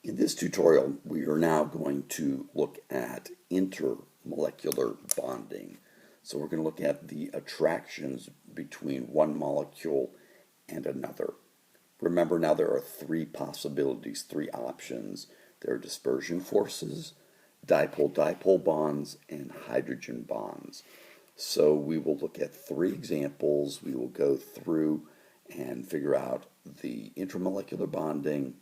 In this tutorial, we are now going to look at intermolecular bonding. So we're going to look at the attractions between one molecule and another. Remember now there are three possibilities, three options. There are dispersion forces, dipole-dipole bonds, and hydrogen bonds. So we will look at three examples. We will go through and figure out the intermolecular bonding,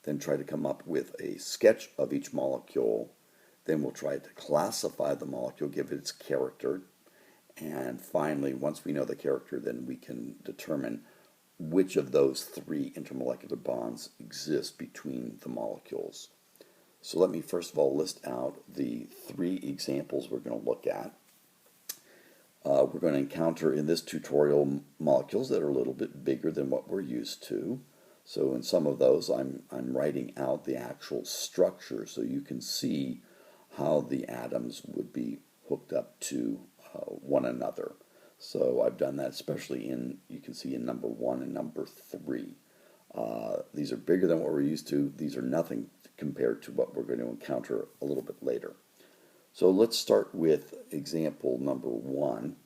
then try to come up with a sketch of each molecule. Then we'll try to classify the molecule, give it its character. And finally, once we know the character, then we can determine which of those three intermolecular bonds exist between the molecules. So let me first of all list out the three examples we're going to look at. We're going to encounter in this tutorial molecules that are a little bit bigger than what we're used to. So in some of those, I'm writing out the actual structure so you can see how the atoms would be hooked up to one another. So I've done that especially you can see in number 1 and number 3. These are bigger than what we're used to. These are nothing compared to what we're going to encounter a little bit later. So let's start with example number 1.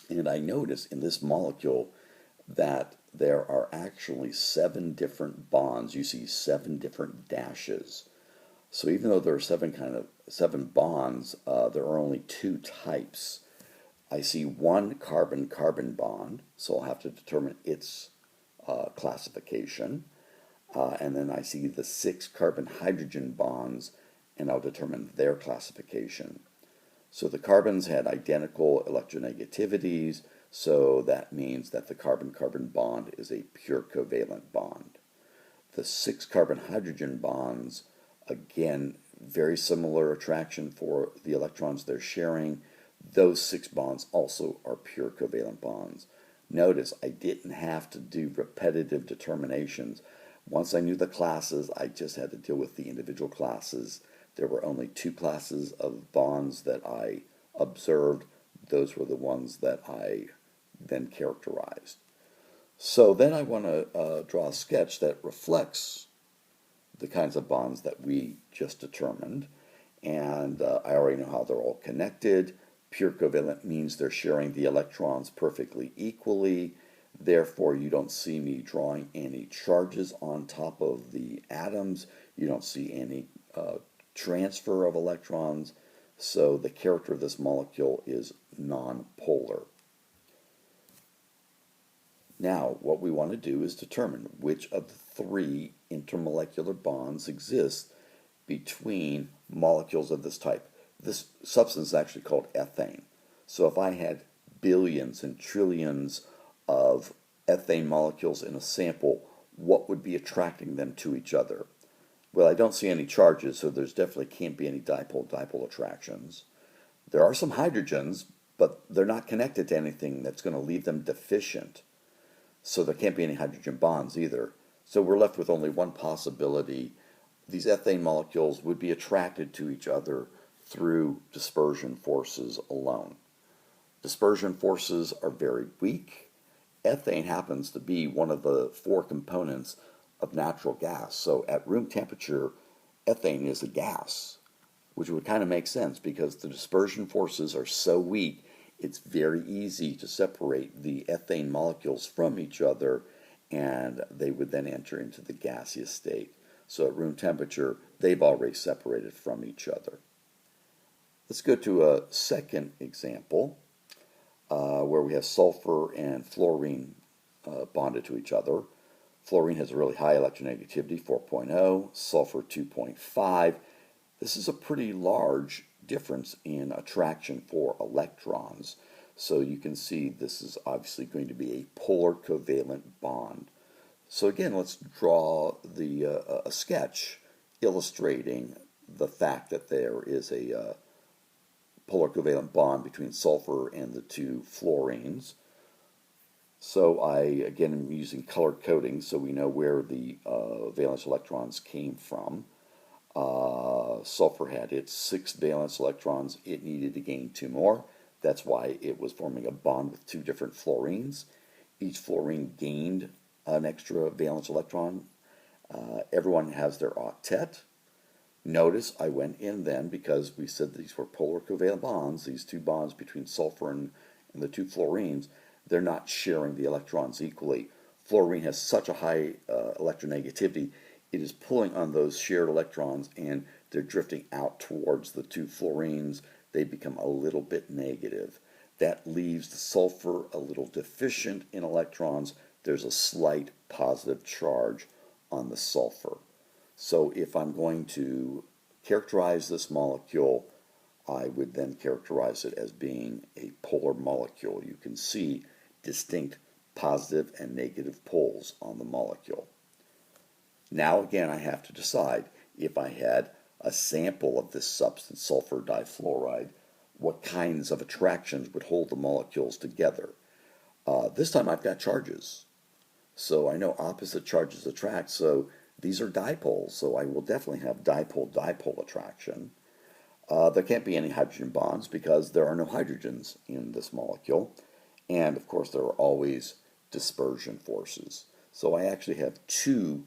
And I notice in this molecule that there are actually 7 different bonds. You see 7 different dashes. So even though there are 7 bonds, there are only 2 types. I see one carbon-carbon bond, so I'll have to determine its classification. And then I see the 6 carbon-hydrogen bonds, and I'll determine their classification. So the carbons had identical electronegativities, so that means that the carbon-carbon bond is a pure covalent bond. The 6 carbon-hydrogen bonds, again, very similar attraction for the electrons they're sharing. Those 6 bonds also are pure covalent bonds. Notice I didn't have to do repetitive determinations. Once I knew the classes, I just had to deal with the individual classes. There were only 2 classes of bonds that I observed. Those were the ones that I then characterized. So then I want to draw a sketch that reflects the kinds of bonds that we just determined. And I already know how they're all connected. Pure covalent means they're sharing the electrons perfectly equally. Therefore, you don't see me drawing any charges on top of the atoms. You don't see any transfer of electrons. So the character of this molecule is nonpolar. Now, what we want to do is determine which of the 3 intermolecular bonds exist between molecules of this type. This substance is actually called ethane. So if I had billions and trillions of ethane molecules in a sample, what would be attracting them to each other? Well, I don't see any charges, so there's definitely can't be any dipole-dipole attractions. There are some hydrogens, but they're not connected to anything that's going to leave them deficient. So there can't be any hydrogen bonds either. So we're left with only one possibility. These ethane molecules would be attracted to each other through dispersion forces alone. Dispersion forces are very weak. Ethane happens to be one of the 4 components of natural gas. So at room temperature, ethane is a gas, which would kind of make sense because the dispersion forces are so weak, it's very easy to separate the ethane molecules from each other, and they would then enter into the gaseous state. So at room temperature, they've already separated from each other. Let's go to a second example where we have sulfur and fluorine bonded to each other. Fluorine has a really high electronegativity, 4.0, sulfur 2.5. This is a pretty large difference in attraction for electrons. So you can see this is obviously going to be a polar covalent bond. So again, let's draw a sketch illustrating the fact that there is a polar covalent bond between sulfur and the 2 fluorines. So again, am using color coding so we know where the valence electrons came from. Sulfur had its 6 valence electrons. It needed to gain 2 more. That's why it was forming a bond with 2 different fluorines. Each fluorine gained an extra valence electron. Everyone has their octet. Notice I went in then, because we said these were polar covalent bonds, these two bonds between sulfur and the two fluorines, they're not sharing the electrons equally. Fluorine has such a high electronegativity, it is pulling on those shared electrons and they're drifting out towards the two fluorines. They become a little bit negative. That leaves the sulfur a little deficient in electrons. There's a slight positive charge on the sulfur. So if I'm going to characterize this molecule, I would then characterize it as being a polar molecule. You can see distinct positive and negative poles on the molecule. Now again, I have to decide, if I had a sample of this substance, sulfur difluoride, what kinds of attractions would hold the molecules together. This time I've got charges. So I know opposite charges attract, so these are dipoles, so I will definitely have dipole-dipole attraction. There can't be any hydrogen bonds because there are no hydrogens in this molecule. And of course there are always dispersion forces. So I actually have two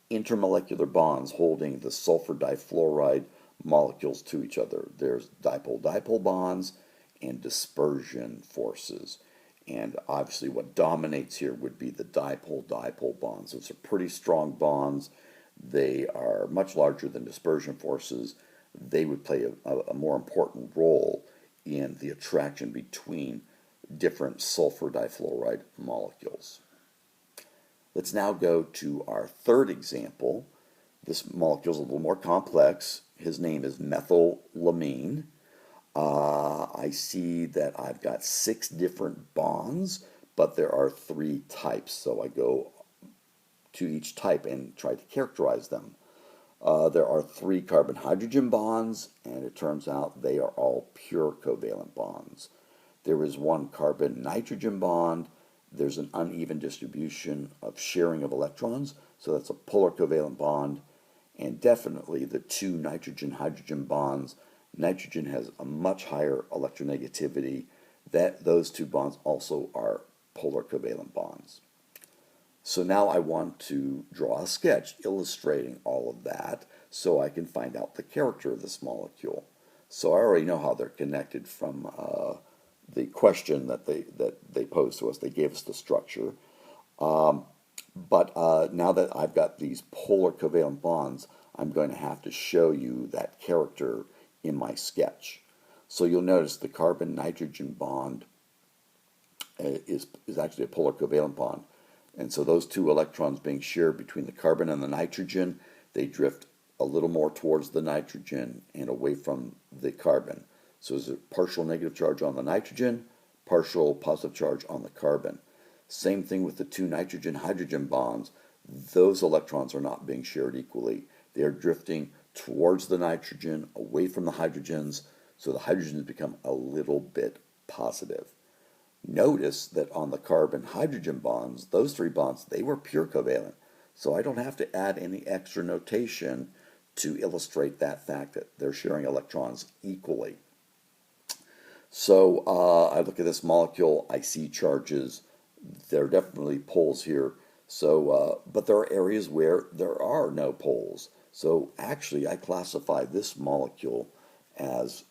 intermolecular bonds holding the sulfur difluoride molecules to each other. There's dipole-dipole bonds and dispersion forces. And obviously what dominates here would be the dipole-dipole bonds. Those are pretty strong bonds. They are much larger than dispersion forces. They would play a more important role in the attraction between different sulfur difluoride molecules. Let's now go to our third example. This molecule is a little more complex. His name is methylamine. I see that I've got 6 different bonds, but there are 3 types. So I go to each type and try to characterize them. There are 3 carbon-hydrogen bonds, and it turns out they are all pure covalent bonds. There is 1 carbon-nitrogen bond. There's an uneven distribution of sharing of electrons, so that's a polar covalent bond. And definitely the 2 nitrogen-hydrogen bonds. Nitrogen has a much higher electronegativity. Those 2 bonds also are polar covalent bonds. So now I want to draw a sketch illustrating all of that so I can find out the character of this molecule. So I already know how they're connected from the question that they posed to us. They gave us the structure. But now that I've got these polar covalent bonds, I'm going to have to show you that character in my sketch. So you'll notice the carbon-nitrogen bond is actually a polar covalent bond. And so those 2 electrons being shared between the carbon and the nitrogen, they drift a little more towards the nitrogen and away from the carbon. So there's a partial negative charge on the nitrogen, partial positive charge on the carbon. Same thing with the 2 nitrogen-hydrogen bonds. Those electrons are not being shared equally. They are drifting towards the nitrogen, away from the hydrogens, so the hydrogens become a little bit positive. Notice that on the carbon-hydrogen bonds, those 3 bonds, they were pure covalent. So I don't have to add any extra notation to illustrate that fact that they're sharing electrons equally. So I look at this molecule, I see charges. There are definitely poles here. So, but there are areas where there are no poles. So actually I classify this molecule as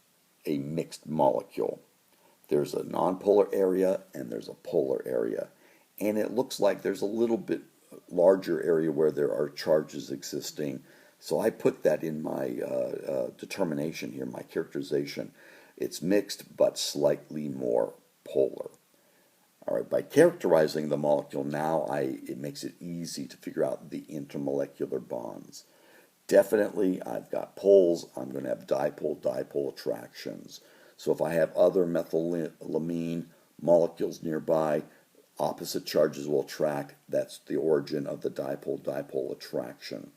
a mixed molecule. There's a nonpolar area and there's a polar area. And it looks like there's a little bit larger area where there are charges existing. So I put that in my determination here, my characterization. It's mixed but slightly more polar. All right, by characterizing the molecule now, it makes it easy to figure out the intermolecular bonds. Definitely, I've got poles. I'm going to have dipole-dipole attractions. So if I have other methylamine molecules nearby, opposite charges will attract. That's the origin of the dipole-dipole attraction.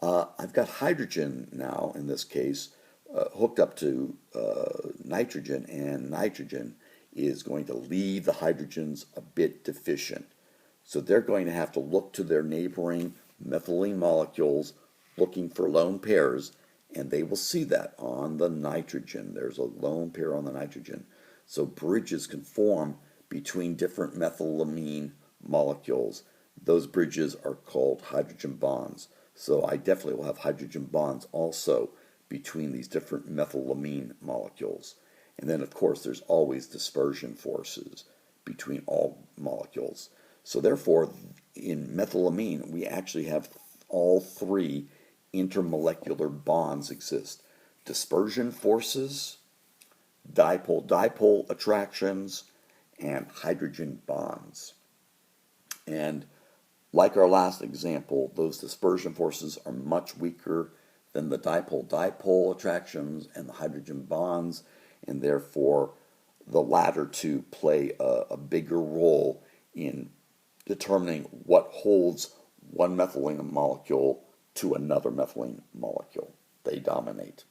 I've got hydrogen now, in this case, hooked up to nitrogen, and nitrogen is going to leave the hydrogens a bit deficient. So they're going to have to look to their neighboring methylene molecules looking for lone pairs, and they will see that on the nitrogen. There's a lone pair on the nitrogen. So bridges can form between different methylamine molecules. those bridges are called hydrogen bonds. So I definitely will have hydrogen bonds also between these different methylamine molecules. And then, of course, there's always dispersion forces between all molecules. So therefore, in methylamine, we actually have all three intermolecular bonds exist. Dispersion forces, dipole-dipole attractions, and hydrogen bonds. And like our last example, those dispersion forces are much weaker than the dipole-dipole attractions and the hydrogen bonds, and therefore the latter two play a bigger role in determining what holds one methylene molecule to another methylene molecule. They dominate.